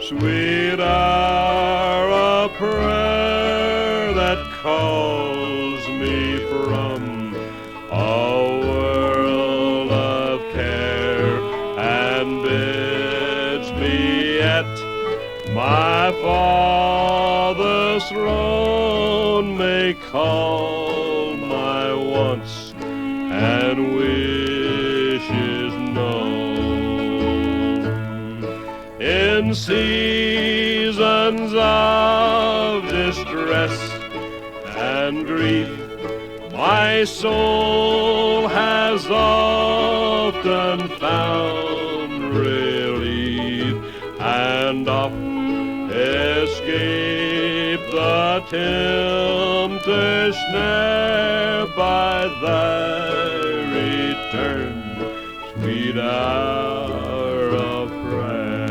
Sweet hour of prayer that calls me from a world of care and bids me at my Father's throne may call my wants and wishes known. In seasons of distress and grief, my soul has often found relief and oft escaped the tempter's snare by thy return, sweet hour of prayer.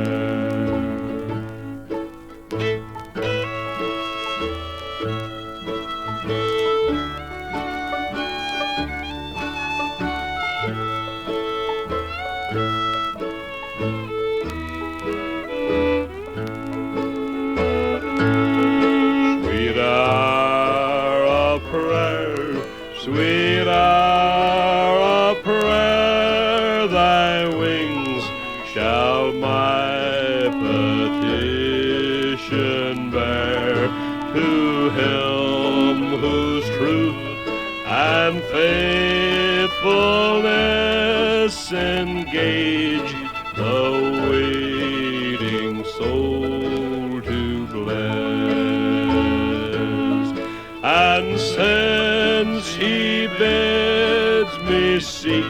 Sweet hour of prayer, thy wings shall my petition bear to him whose truth and faithfulness engage the waiting soul to bless. And since he bids me seek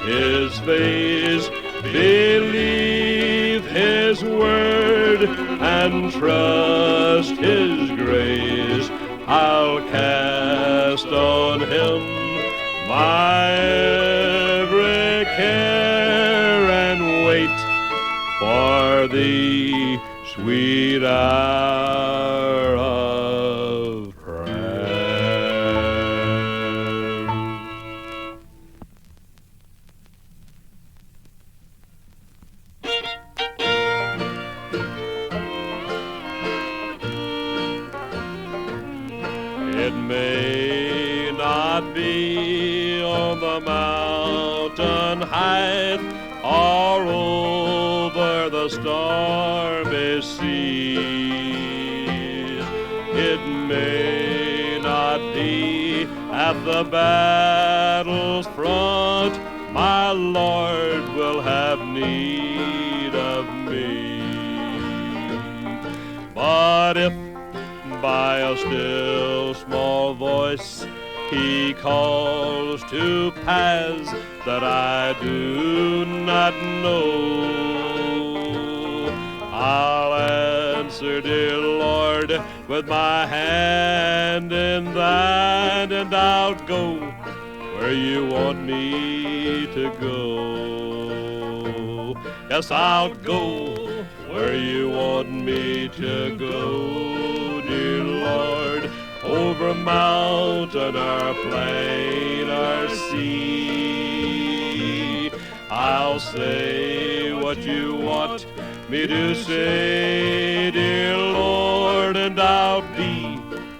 his face, believe his word, and trust his grace, I'll cast on him my every care and wait for thee, sweet hour of prayer. It may not be on the mountain height or over the stormy seas. It may not be at the battle's front my Lord will have need of me. But if by a still small voice he calls to paths that I do not know, I'll answer, dear Lord, with my hand in thine, and I'll go where you want me to go. Yes, I'll go where you want me to go, dear Lord, over mountain or plain or sea. I'll say what you want me to say, dear Lord, and I'll be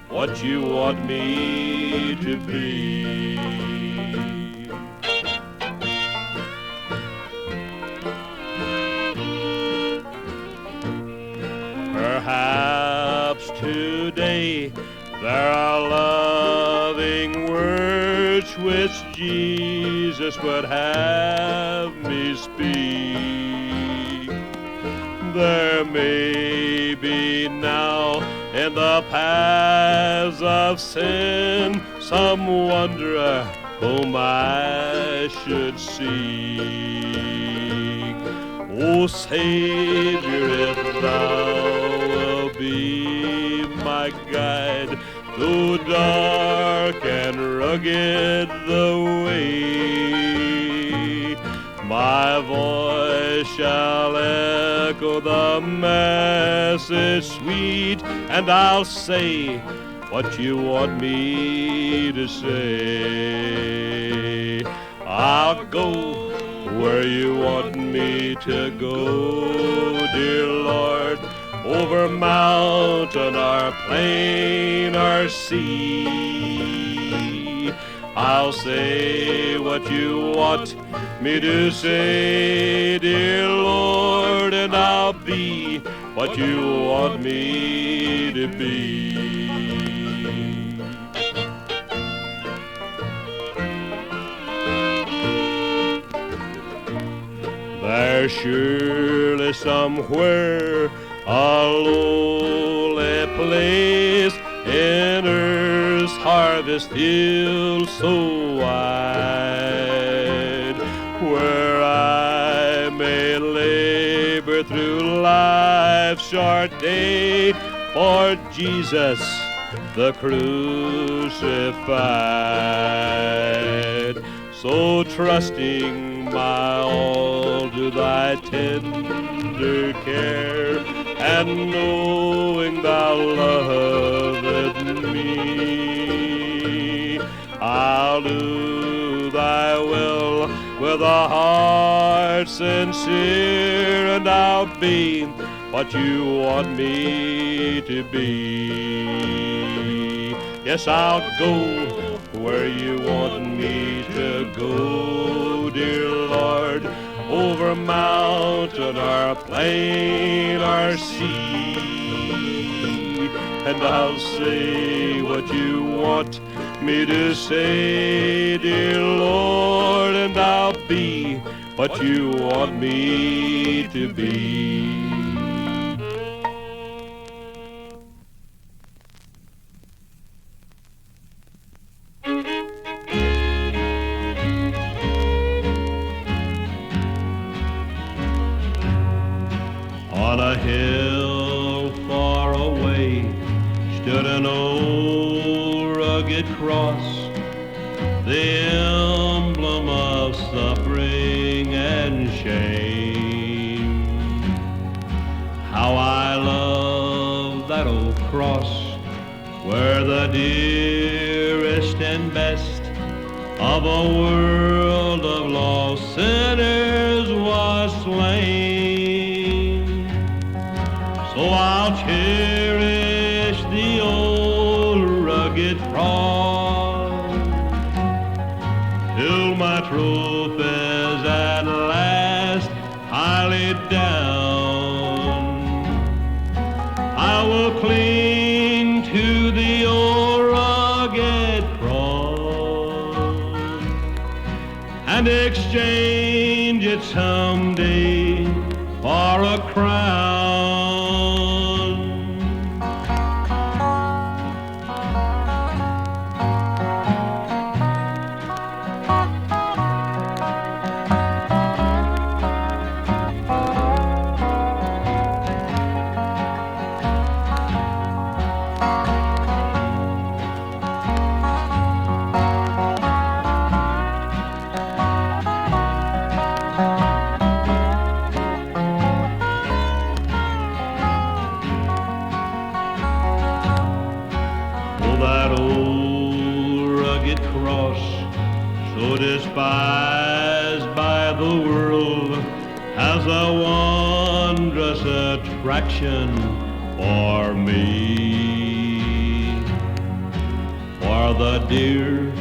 what you want me to be. Perhaps today there are loving words which Jesus would have me speak. There may be now in the paths of sin some wanderer whom I should seek. O Savior, if thou wilt be my guide, though dark and rugged the way, my voice shall echo the message sweet, and I'll say what you want me to say. I'll go where you want me to go, dear Lord, over mountain or plain or sea. I'll say what you want me to say, dear Lord, and I'll be what you want me to be. There's surely somewhere a lowly place in earth's harvest field so wide, where I may labor through life's short day for Jesus the crucified. So trusting my all to thy tender care, and knowing thou lovest me, I'll do thy will with a heart sincere, and I'll be what you want me to be. Yes, I'll go where you want me to go, dear Lord, over mountain or plain or sea. And I'll say what you want me to say, dear Lord, and I'll be what you want me to be. On a hill far away stood an old rugged cross, the emblem of suffering and shame. How I love that old cross, where the dearest and best of a world of lost sinners was slain. So I'll cherish the old rugged cross till my trophies at last I lay down. I will cling to the old rugged cross and exchange it someday for a crown. So despised by the world, has a wondrous attraction for me. For the dear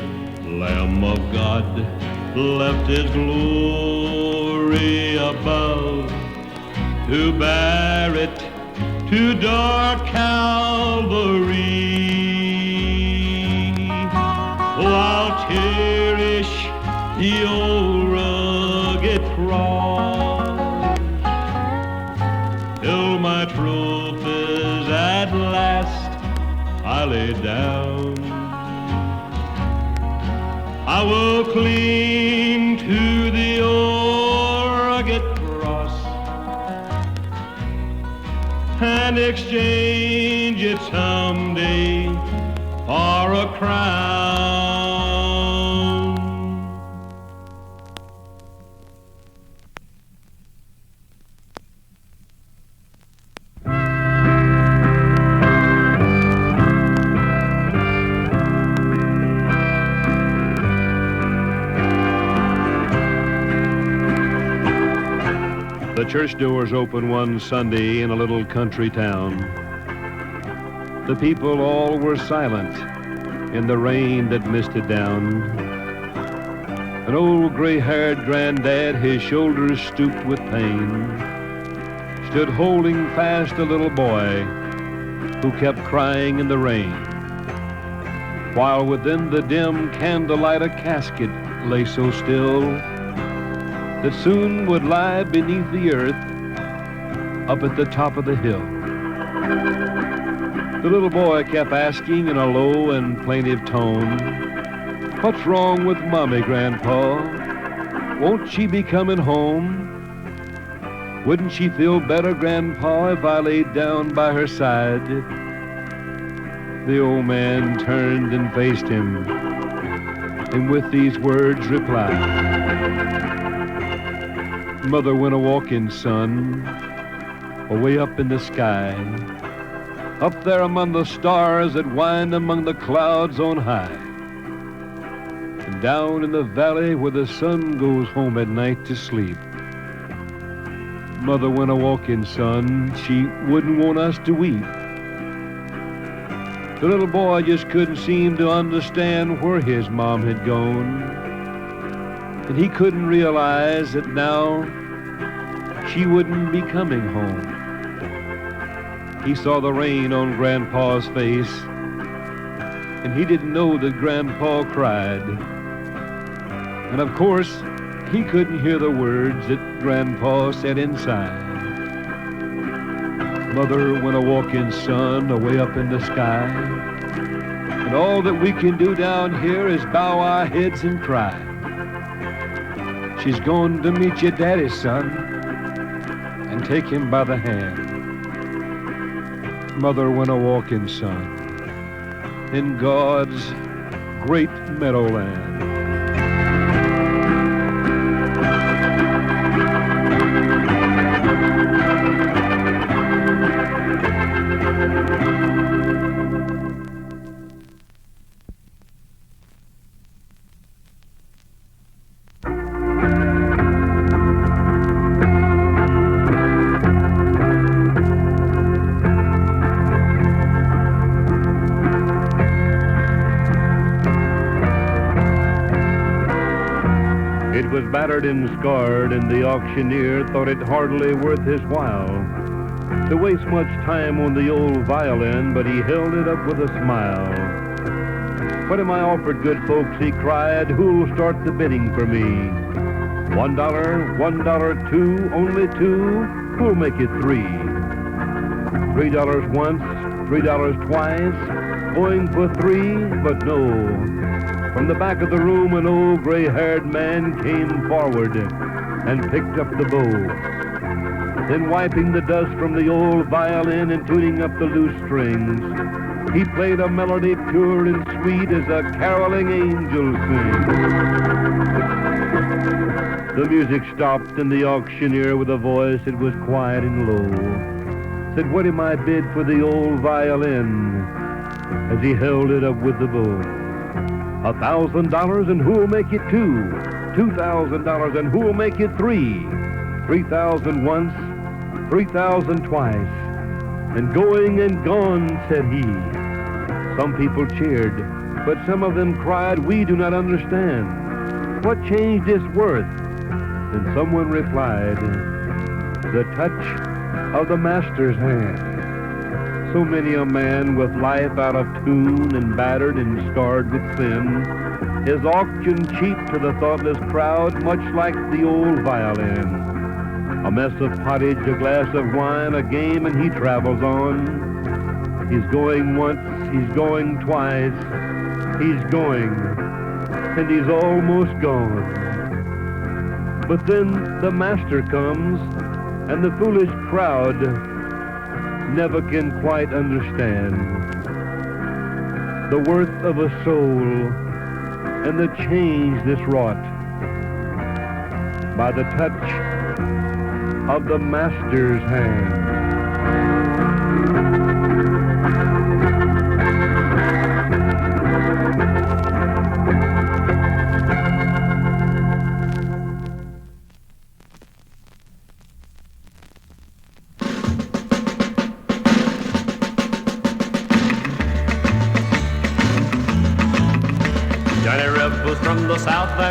Lamb of God left his glory above to bear it to dark Calvary. Oh, I'll cherish the old rugged cross till my trophies at last I lay down. I will cling to the old rugged cross and exchange it someday for a crown. The church doors open one Sunday in a little country town. The people all were silent in the rain that misted down. An old gray-haired granddad, his shoulders stooped with pain, stood holding fast a little boy who kept crying in the rain, while within the dim candlelight a casket lay so still that soon would lie beneath the earth up at the top of the hill. The little boy kept asking in a low and plaintive tone, "What's wrong with Mommy, Grandpa? Won't she be coming home? Wouldn't she feel better, Grandpa, if I laid down by her side?" The old man turned and faced him, and with these words replied, "Mother went a-walking, son, away up in the sky, up there among the stars that wind among the clouds on high, and down in the valley where the sun goes home at night to sleep. Mother went a-walking, son, she wouldn't want us to weep." The little boy just couldn't seem to understand where his mom had gone, and he couldn't realize that now she wouldn't be coming home. He saw the rain on Grandpa's face, and he didn't know that Grandpa cried. And of course, he couldn't hear the words that Grandpa said inside. Mother went a-walking, son, away up in the sky, and all that we can do down here is bow our heads and cry. She's going to meet your daddy, son, and take him by the hand. Mother went a-walking, son, in God's great meadowland. It was battered and scarred, and the auctioneer thought it hardly worth his while to waste much time on the old violin, but he held it up with a smile. "What am I offered, good folks?" he cried. "Who'll start the bidding for me? $1, $1, two, only two, who'll make it three? $3 once, $3 twice, going for three, but no." From the back of the room, an old gray-haired man came forward and picked up the bow. Then wiping the dust from the old violin and tuning up the loose strings, he played a melody pure and sweet as a caroling angel sings. The music stopped, and the auctioneer, with a voice that was quiet and low, said, "What am I bid for the old violin?" as he held it up with the bow. $1,000, and who'll make it two? $2,000, and who'll make it three? 3,000 once, 3,000 twice, and going and gone, said he. Some people cheered, but some of them cried, "We do not understand. What changed its worth?" And someone replied, "The touch of the master's hand." So many a man with life out of tune and battered and scarred with sin is auctioned cheap to the thoughtless crowd, much like the old violin. A mess of pottage, a glass of wine, a game, and he travels on. He's going once, he's going twice, he's going, and he's almost gone. But then the master comes, and the foolish crowd never can quite understand the worth of a soul and the change that's wrought by the touch of the master's hand.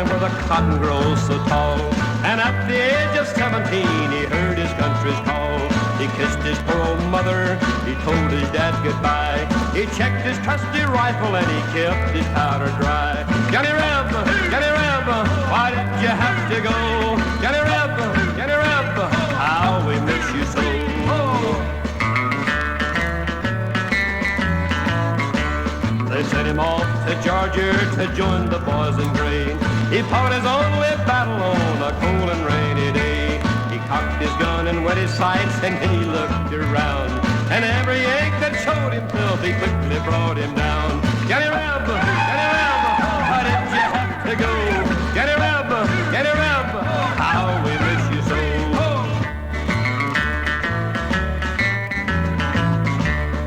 land where the cotton grows so tall. And at the age of 17, he heard his country's call. He kissed his poor old mother, he told his dad goodbye. He checked his trusty rifle and he kept his powder dry. Johnny Reb, why did you have to go? Johnny Reb, how we miss you so. They sent him off to Georgia to join the boys in grain. He fought his only battle on a cold and rainy day. He cocked his gun and wet his sights and then he looked around. And every ache that showed himself, he quickly brought him down. Johnny Reb, why did you have to go? Johnny Reb, how we miss you so.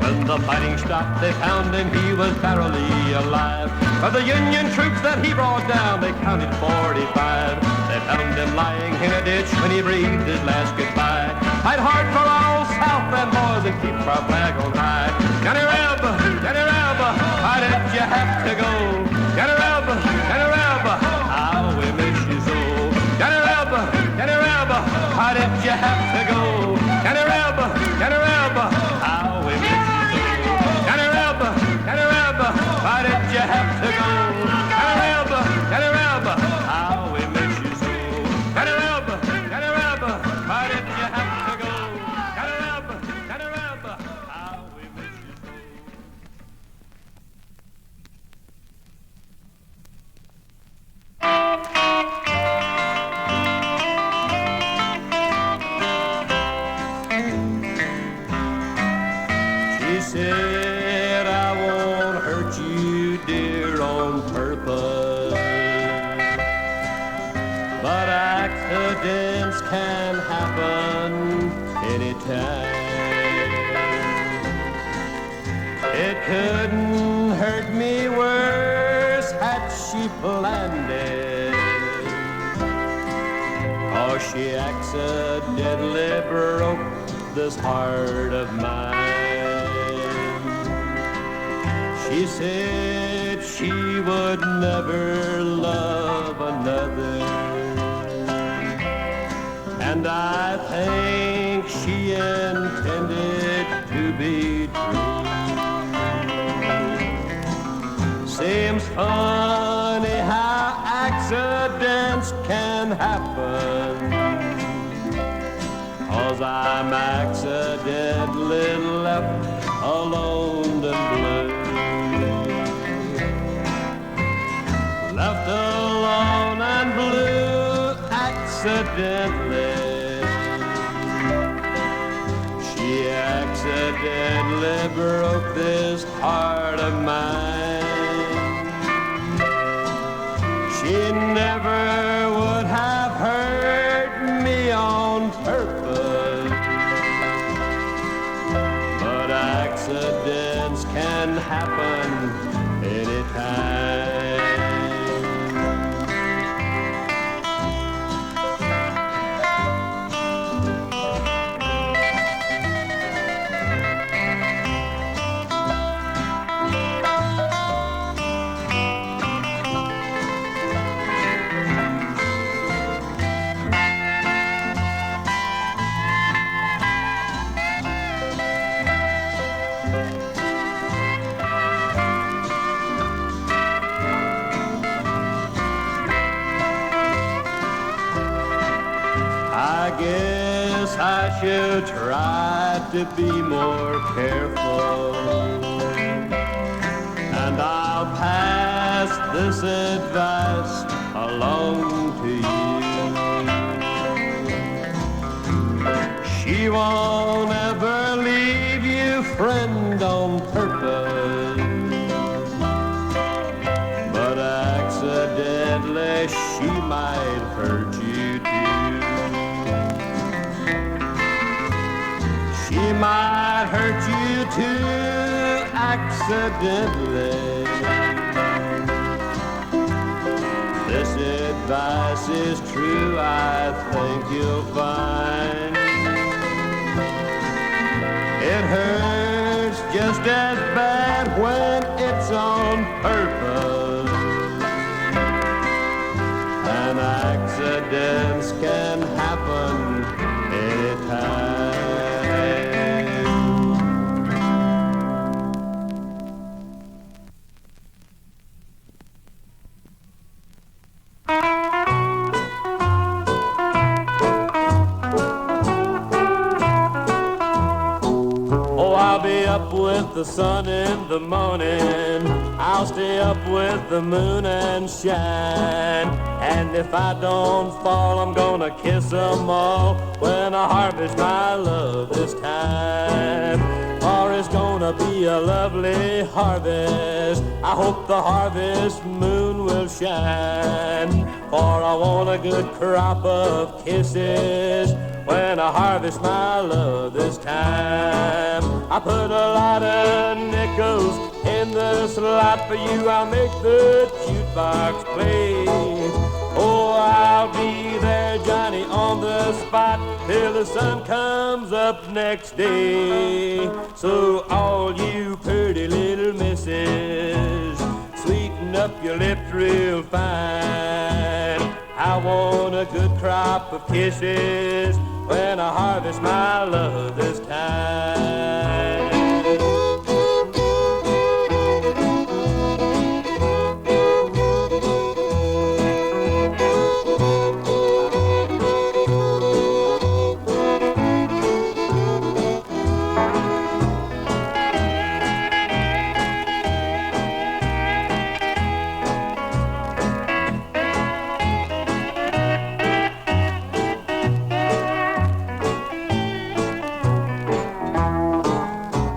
When the fighting stopped, they found him, he was barely alive. Of the Union troops that he brought down, they counted 45. They found him lying in a ditch when he breathed his last goodbye. Fight hard for our old Southland boys and keep our flag on high. Johnny Reb, why did you have to go? Johnny Reb, how we miss you so. Johnny Reb, why did you have to go? Johnny Reb, how we miss you so. Johnny Reb, why did you have to go? Johnny Reb, how we miss you so. Johnny Reb, why did you have to go? Johnny Reb, how we miss you so. She said, I won't hurt you, dear, on purpose, but accidents can happen anytime. It couldn't hurt me worse had she planned it, 'cause she accidentally broke this heart of mine. She said she would never love another, and I think she intended to be true. Seems funny how accidents can happen, 'cause I'm accidentally left alone and blue. Left alone and blue accidentally. She accidentally broke this heart of mine. She never would have hurt me on purpose, but accidents can happen anytime. I guess I should try to be more careful, and I'll pass this advice along to you. She won't ever leave you, friend, on purpose, but accidentally she might hurt you too. She might hurt you too, accidentally. This advice is true, I think you'll find. It hurts just as bad when it's on purpose. accidents can happen anytime. Oh, I'll be up with the sun in the morning. I'll stay up with the moon and shine. And if I don't fall, I'm gonna kiss 'em all when I harvest my love this time. For it's gonna be a lovely harvest. I hope the harvest moon will shine. For I want a good crop of kisses when I harvest my love this time. I put a lot of nickels in the slot for you. I'll make the jukebox play. Oh, I'll be there, Johnny, on the spot till the sun comes up next day. So all you pretty little misses, sweeten up your lips real fine. I want a good crop of kisses when I harvest my love this time.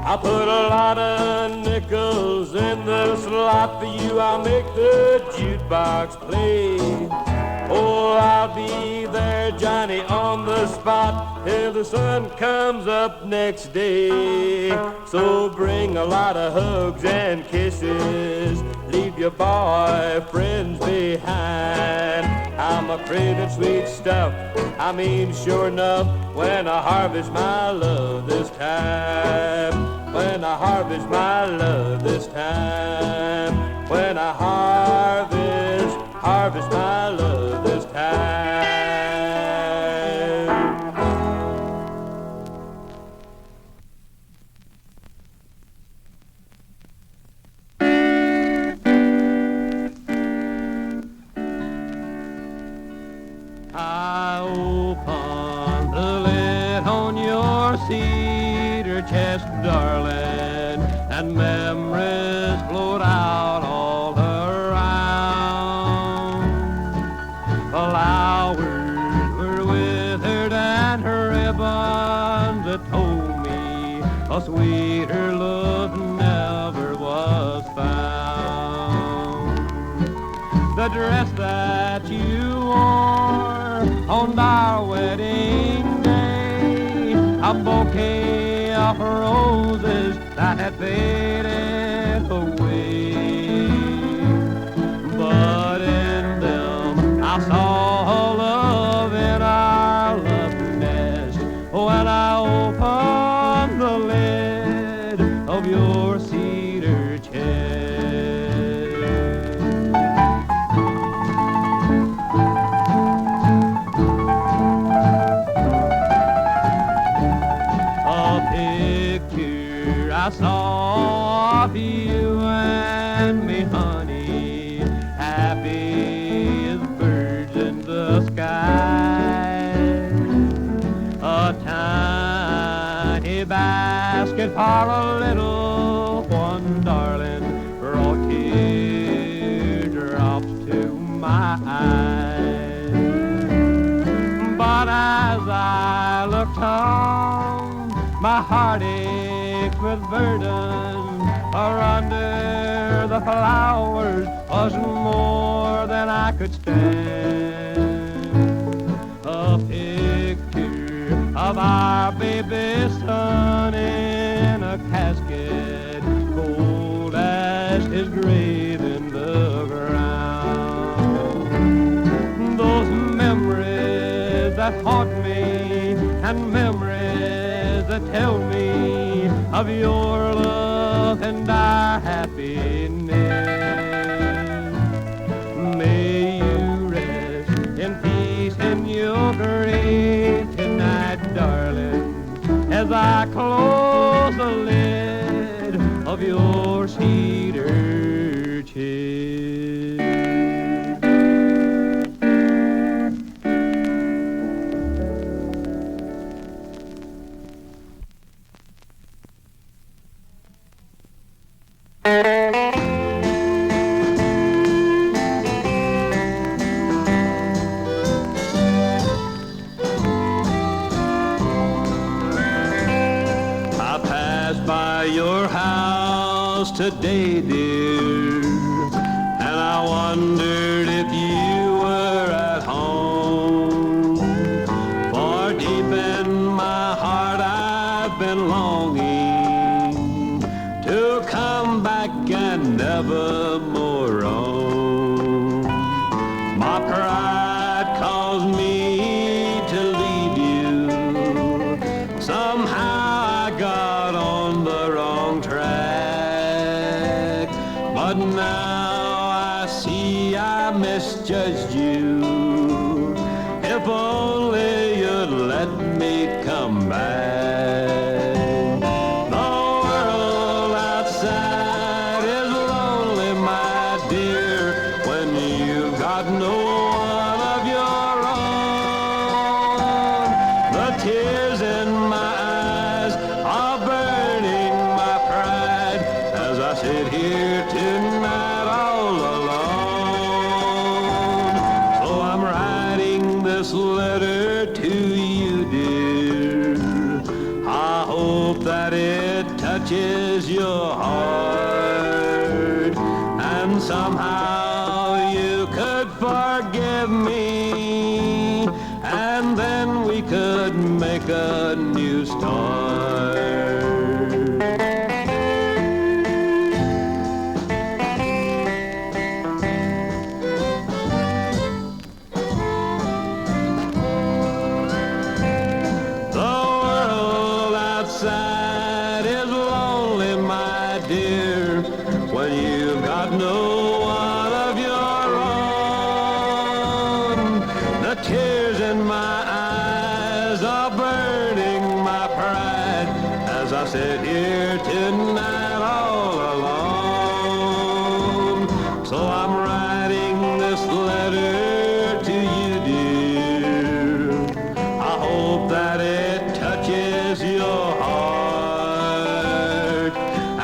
I put a lot of nickels in the slot for you. I'll make the jukebox play. Oh, I'll be there, Johnny, on the spot till the sun comes up next day. So bring a lot of hugs and kisses. Leave your boyfriends behind. I'm a craving sweet stuff. I mean, sure enough, when I harvest my love this time. When I harvest my love this time. When I harvest my love this time. I open the lid on your cedar chest, darling, and memories float out all around. Flowers were withered and ribbons that told me a sweeter love never was found. The dress that you wore on our wedding day, a bouquet of roses that had faded away. But in them I saw love in our love nest when I opened the lid of your cedar chest. I saw of you and me, honey, happy as birds in the sky. A tiny basket for a little one, darling, brought teardrops to my eyes. But as I looked on, my heart ached with burden, for under the flowers was more than I could stand. A picture of our baby son in a casket, cold as his grave in the ground. Those memories that haunt me, and memories that tell me of your love and our happiness. May you rest in peace I close the lid of your cedar chest. By your house today, dear, and I wondered if you were at home. For deep in my heart I've been longing to come back and never more roam. My pride caused me to leave you. Somehow I got on the wrong track, but now I see I misjudged you. If only you'd let me come back. The world outside is lonely, my dear, when you've got no one of your own. The tears in my eyes are burning my pride as I sit here tonight all alone. So I'm writing this letter to you, dear. I hope that it touches your heart, and somehow you could forgive me, and then we could make a new start. The world outside is lonely, my dear, when you've got no one of your own. The tears in my eyes are burning my pride as I sit here tonight all alone. So I'm writing this letter to you, dear. I hope that it touches your heart,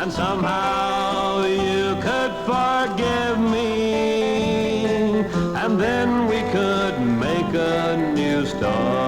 and somehow you could forgive me, and then we could make a new start.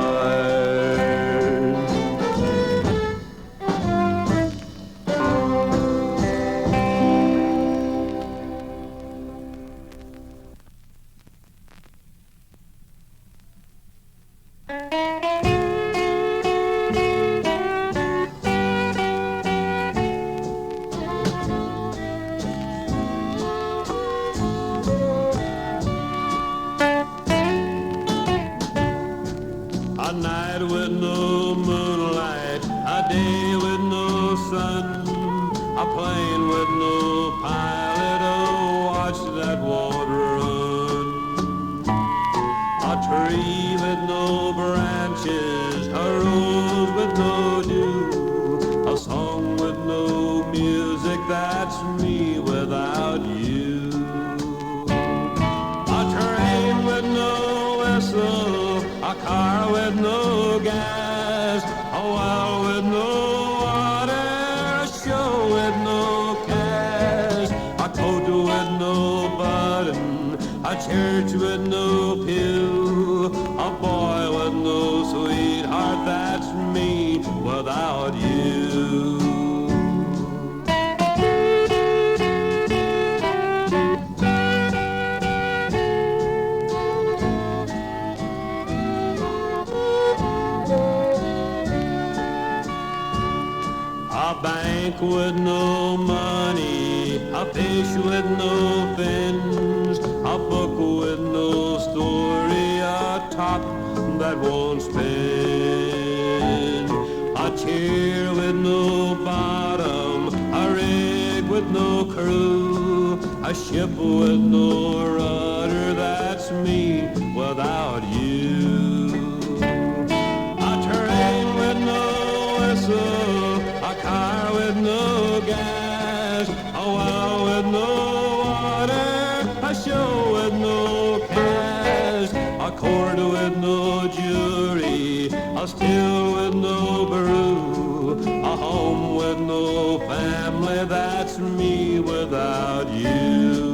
A night with no moonlight, a day with no sun, a plane with no pilot, a watch that won't run, a tree with no branches, a rose with no dew, a song with no music, that's me without you. A train with no whistle, a car with no gas, a well with no water, a show with no cash, a coat with no button, a church with no pew, a boy with no sweetheart, that's me without you. A bank with no money, a fish with no fins, a book with no story, a top that won't spin, a chair with no bottom, a rig with no crew, a ship with no rudder, that's me without you. A train with no whistle, court with no jury, a still with no brew, a home with no family, that's me without you.